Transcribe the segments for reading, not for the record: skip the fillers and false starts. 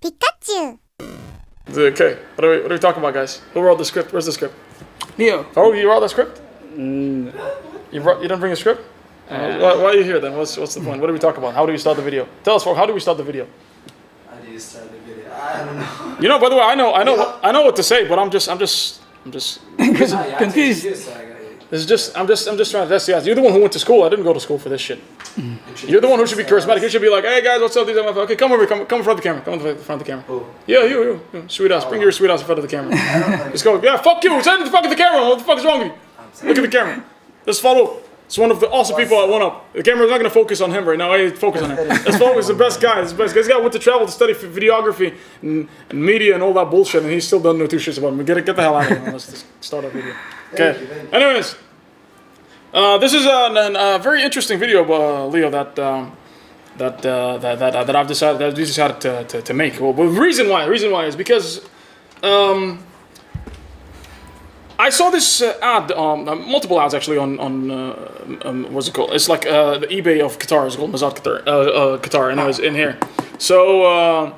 Pikachu. Okay, what are we talking about, guys? Who wrote the script? Where's the script? Leo. Oh, you wrote the script? You didn't bring a script? Why are you here then? What's the point? What do we talk about? How do we start the video? Tell us, how do we start the video? How do you start the video? I don't know. You know, by the way, I know what to say, but I'm just Confused. I'm just trying to test you guys. You're the one who went to school. I didn't go to school for this shit. You're the one who should be charismatic. You should be like, hey guys, what's up? These are my okay, come over, come in front of the camera. Come in front of the camera. Who? Yeah, you. Sweet ass. Bring your sweet ass in front of the camera. Just go, yeah, fuck you. Send the fuck at the camera. What the fuck is wrong with you? Look at the camera. Let's follow. It's one of the awesome people at One Up. The camera's not going to focus on him right now. I focus on him. Let's focus. The best guy. This guy went to travel to study videography and media and all that bullshit, and he still doesn't know two shits about him. Get the hell out of here. Let's just start our video. Okay. Thank you. Anyways, this is a very interesting video, Leo, that I've decided to make. Well, the reason why is because I saw this ad, multiple ads actually on what's it called? It's like the eBay of Qatar. It's called Mazat Qatar, and it was in here. So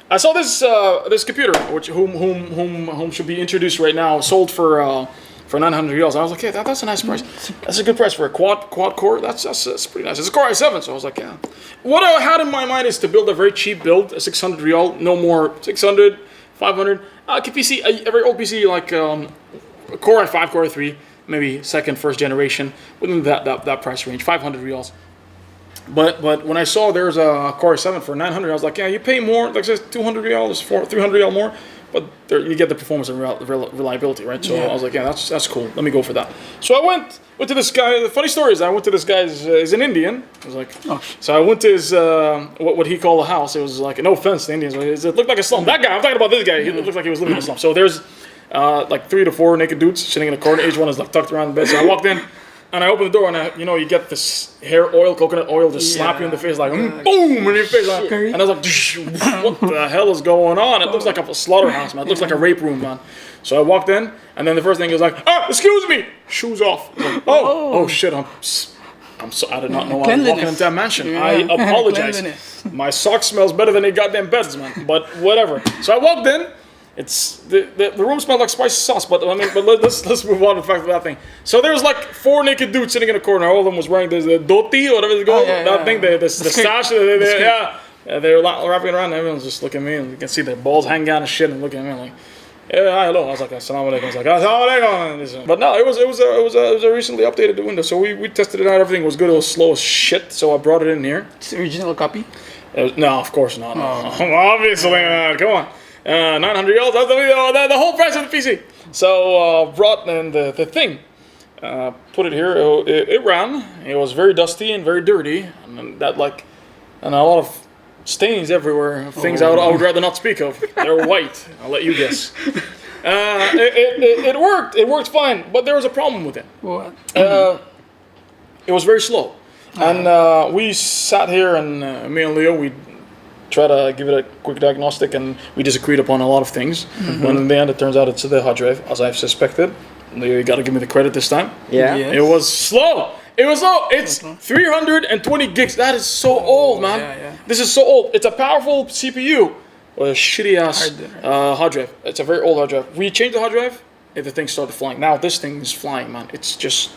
I saw this computer, whom should be introduced right now, sold for 900 riyals. I was like, yeah, that's a nice price. That's a good price for a quad core. That's pretty nice. It's a Core i7, so I was like, yeah. What I had in my mind is to build a very cheap build, a 600 riyal, no more 600, 500. PC, a very old PC like Core i5, Core i3, maybe first generation, within that price range, 500 riyals. But when I saw there's a Core i7 for 900, I was like, yeah, you pay more, like I said, 200 riyals, 300 riyal more, but you get the performance and reliability, right? So I was like, yeah, that's cool. Let me go for that. So I went to this guy. The funny story is I went to this guy's. He's an Indian. I was like, oh. So I went to his what he called a house. It was like, no offense to Indians, it looked like a slum. That guy, I'm talking about this guy. He looked like he was living in a slum. So there's like 3 to 4 naked dudes sitting in a corner. Each one is like tucked around the bed. So I walked in. And I opened the door, and you get this hair oil, coconut oil, just slap you in the face, like boom in your face. Like, and I was like, what the hell is going on? It looks like a slaughterhouse, man. It looks like a rape room, man. So I walked in, and then the first thing was like, excuse me, shoes off. Like, oh shit, I'm so, I did not know I was walking into that mansion. Yeah. I apologize. My sock smells better than the goddamn beds, man. But whatever. So I walked in. It's the room smelled like spicy sauce, but let's move on to the fact of that thing. So there was like 4 naked dudes sitting in a corner. All of them was wearing the dhoti or whatever it's called. That thing, the sash. They were wrapping it around. And everyone's just looking at me, and you can see their balls hanging down and shit, and looking at me like, yeah, hi, hello. I was like, assalamu alaikum. I was like, assalamu alaikum. But no, it was a recently updated window. So we tested it out. Everything was good. It was slow as shit. So I brought it in here. It's the original copy? No, of course not. No. Obviously not. Come on. 900 riyals, that's the whole price of the PC. So brought in the thing, put it here. It ran. It was very dusty and very dirty, and a lot of stains everywhere. Things I would rather not speak of. They're white. I'll let you guess. It worked. It worked fine, but there was a problem with it. What? It was very slow, and we sat here, and me and Leo, we try to give it a quick diagnostic, and we disagreed upon a lot of things. When in the end it turns out it's the hard drive, as I've suspected. You gotta give me the credit this time. Yeah. Yes. It was slow. It's 320 gigs. That is so old, man. Yeah. This is so old. It's a powerful CPU or a shitty ass hard drive. It's a very old hard drive. We changed the hard drive and the thing started flying. Now this thing is flying, man. It's just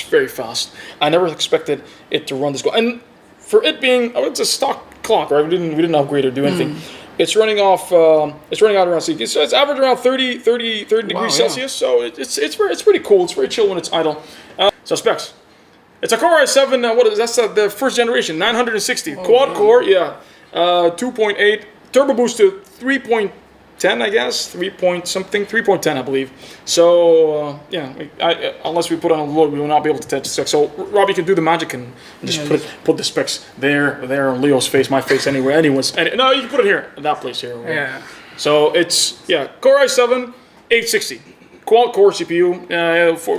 very fast. I never expected it to run this good. And for it being, it's a stock clock, right? We didn't upgrade or do anything. It's running off. It's running out around. So it's average around 30 degrees Celsius. So it's pretty cool. It's very chill when it's idle. So specs. It's a Core i7. That's the first generation, 960 quad core. Yeah, 2.8 turbo boost to 3.10, I guess, 3.10, I believe. So unless we put on a load, we will not be able to test the specs. So Robbie can do the magic and just put the specs there on Leo's face, my face, anywhere, anyone's. No, you can put it here, in that place here. Yeah. So it's Core i7, 860. Quad core CPU,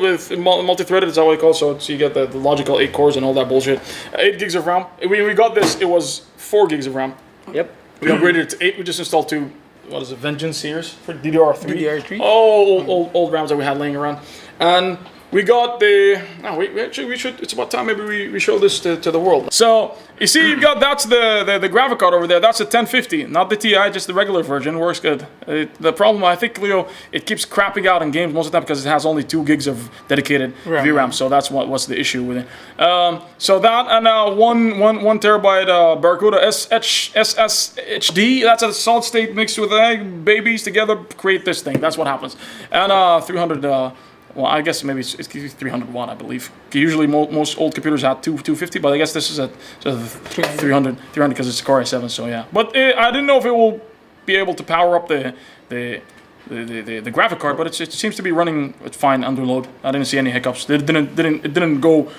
with multi-threaded is that what you call it. So you get the logical 8 cores and all that bullshit. 8 gigs of RAM. When we got this, it was 4 gigs of RAM. Yep. We upgraded it to 8. We just installed 2. What is it? Vengeance series for DDR3. DDR3. Old RAMs that we had laying around, and we got the. Oh, we should. It's about time. Maybe we show this to the world. So you see, you've got that's the graphic card over there. That's a 1050, not the Ti, just the regular version. Works good. The problem, I think, Leo, it keeps crapping out in games most of the time because it has only 2 gigs of dedicated VRAM. So that's what's the issue with it. So that and 1 terabyte Barracuda SSHD. That's a solid state mixed with babies together create this thing. That's what happens. And 300. Well, I guess maybe it's 300 watt, I believe. Usually most old computers have 250, but I guess this is a 300 because it's a Core i7, so yeah. But I didn't know if it will be able to power up the graphic card, but it seems to be running fine under load. I didn't see any hiccups. It didn't go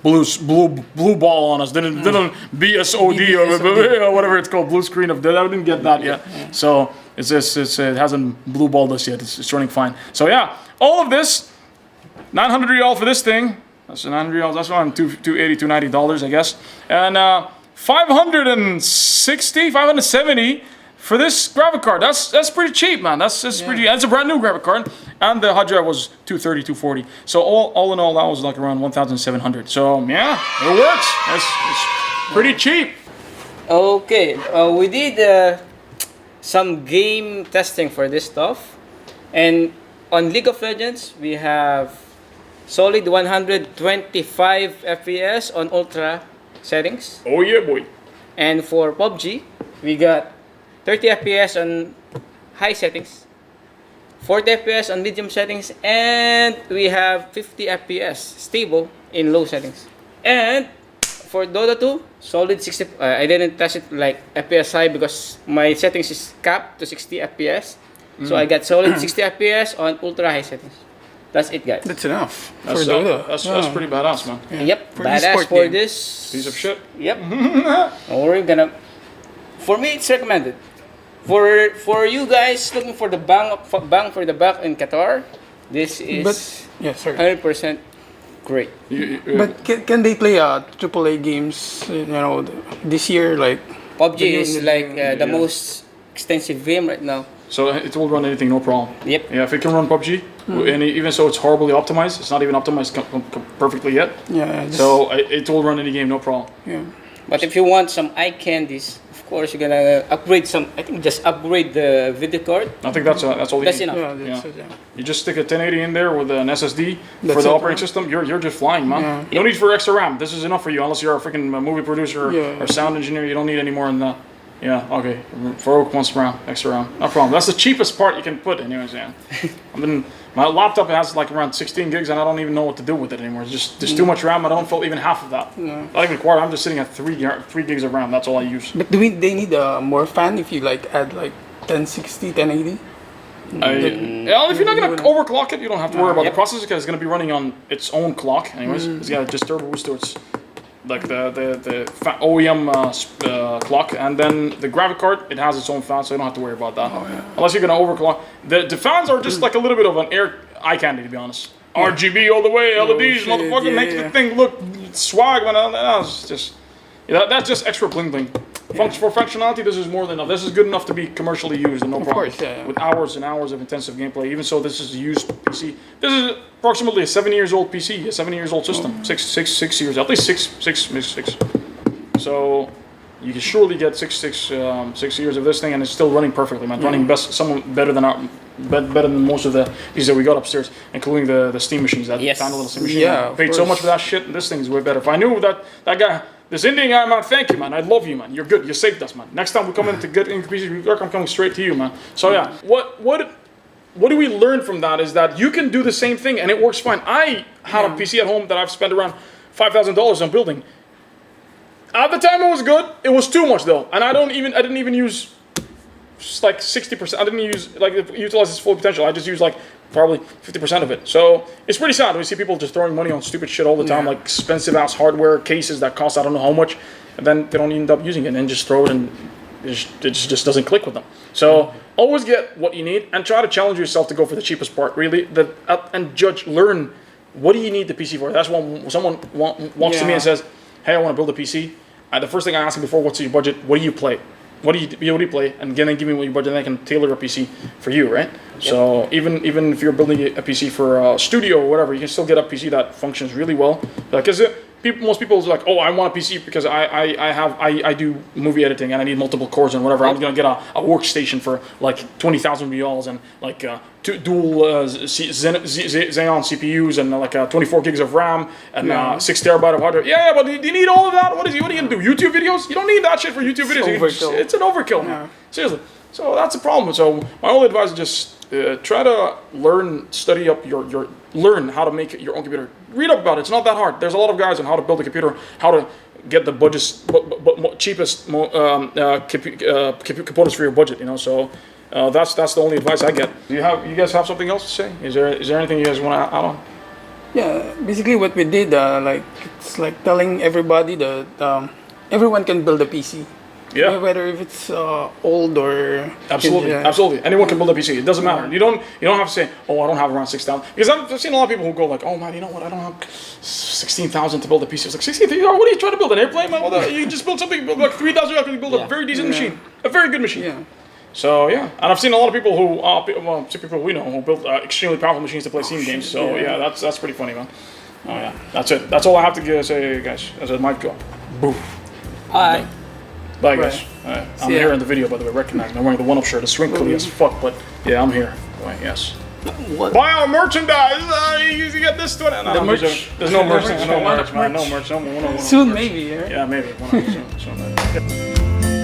blue ball on us. Didn't BSOD or whatever it's called, blue screen of. I didn't get that yet. So it hasn't blue balled us yet. It's running fine. So yeah, all of this. 900 real for this thing. That's 900 real. That's around $280, $290, I guess. And 570 for this graphic card. That's pretty cheap, man. That's pretty. That's a brand new graphic card. And the hard drive was 230, 240. So all in all, that was like around 1,700. So yeah, it works. It's pretty cheap. Okay, we did some game testing for this stuff, and on League of Legends we have solid 125 FPS on ultra settings. Oh yeah, boy. And for PUBG, we got 30 FPS on high settings, 40 FPS on medium settings, and we have 50 FPS stable in low settings. And for Dota 2, solid 60. I didn't test it like FPS high because my settings is capped to 60 FPS. So I got solid 60 FPS on ultra high settings. That's it, guys. That's enough That's for Dota. That's pretty badass, man. Yeah. Yep, For badass e-sport for game. this. Piece of shit. Yep. We're gonna. For me, it's recommended. For you guys looking for the bang for the buck in Qatar, this is Yeah, sorry. 100% great. But can they play AAA games? This year, like PUBG the is game like the most extensive game right now. So it will run anything, no problem. Yep. Yeah, if it can run PUBG, and even so it's horribly optimized, it's not even optimized perfectly yet. Yeah. So it will run any game, no problem. Yeah. But if you want some eye candies, of course you're gonna upgrade some. I think just upgrade the video card. I think that's all you That's need. enough. Yeah, that's Yeah. it, yeah. You just stick a 1080 in there with an SSD for That's the it, operating right? system. You're just flying, man. Yeah. No need for extra RAM. This is enough for you, unless you're a freaking movie producer Yeah. or sound engineer. You don't need any more than that. Yeah, okay. Farouk wants RAM, extra RAM. No problem. That's the cheapest part you can put, anyways, man. My laptop has like around 16 gigs, and I don't even know what to do with it anymore. It's just there's too much RAM. I don't feel even half of that. Not even a quarter. I'm just sitting at 3 gigs of RAM. That's all I use. But they need more fan if you like add like 1060, 1080? Yeah, if you're not gonna overclock it, you don't have to worry about the processor because it's gonna be running on its own clock, anyways. It's got just turbo boost to its like the OEM clock, and then the graphic card, it has its own fan, so you don't have to worry about that. Unless you're gonna overclock. The fans are just like a little bit of an eye candy, to be honest. RGB all the way, LEDs, shit, motherfucker, makes the thing look swag, man. That's just that's just extra bling bling. For functionality, this is more than enough. This is good enough to be commercially used, and no problem. course, yeah. With hours and hours of intensive gameplay. Even so, this is a used PC. This is approximately a 7 years old PC, a 7 years old system. 6 years, at least six. So you can surely get 6 years of this thing, and it's still running perfectly, man. Running better than most of the PCs that we got upstairs, including the Steam machines. That little Steam machine. Yeah, I paid so much for that shit, and this thing's way better. If I knew that guy. This Indian guy, man, thank you, man. I love you, man. You're good. You saved us, man. Next time we come in to get into PCs work, I'm coming straight to you, man. So yeah, what do we learn from that is that you can do the same thing and it works fine. I had a PC at home that I've spent around $5,000 on building. At the time, it was good. It was too much though, and I didn't even use just like 60%. I didn't utilize its full potential. I just used like probably 50% of it. So it's pretty sad. We see people just throwing money on stupid shit all the time, like expensive ass hardware cases that cost I don't know how much, and then they don't end up using it and then just throw it and it just doesn't click with them. So always get what you need and try to challenge yourself to go for the cheapest part. Really, and learn what do you need the PC for. That's when someone walks to me and says, "Hey, I want to build a PC." The first thing I ask them before, "What's your budget? What do you play?" what do you play, and then give me what your budget, and I can tailor a PC for you, right? So even if you're building a PC for a studio or whatever, you can still get a PC that functions really well. Because most people is like, oh, I want a PC because I do movie editing and I need multiple cores and whatever. I'm gonna get a workstation for like 20,000 reals and like two dual Xeon CPUs and like 24 gigs of RAM and 6 terabyte of hard drive. Yeah, but do you need all of that? What are you gonna do? YouTube videos? You don't need that shit for YouTube videos. It's an overkill, man. Seriously. So that's a problem. So my only advice is just try to study up learn how to make your own computer. Read up about it. It's not that hard. There's a lot of guys on how to build a computer, how to get the cheapest components for your budget. You know, so that's the only advice I get. You guys have something else to say? Is there anything you guys want to add on? Yeah, basically what we did, like it's like telling everybody that everyone can build a PC. Yeah. Whether if it's old or absolutely. Anyone can build a PC. It doesn't matter. You don't have to say, oh, I don't have around 6,000. Because I've seen a lot of people who go like, oh man, you know what? I don't have 16,000 to build a PC. It's like 16,000. What are you trying to build? An airplane? Man? You just build something. Build like 3,000. You can build a very decent machine, a very good machine. Yeah. So yeah, and I've seen a lot of people who, some people we know who build extremely powerful machines to play Steam games. So yeah, that's pretty funny, man. Oh yeah, that's it. That's all I have to say, guys. As a mic drop. Boof. Bye. Bye, guys. I'm here in the video, by the way. Recognize me. I'm wearing the one-up shirt. It's wrinkly as fuck, but yeah, I'm here. Right, yes. What? Buy our merchandise. You get this to it. No, merch. There's no merch. There's no merch, man. No merch. No merch. Soon, maybe. Yeah, maybe. Soon.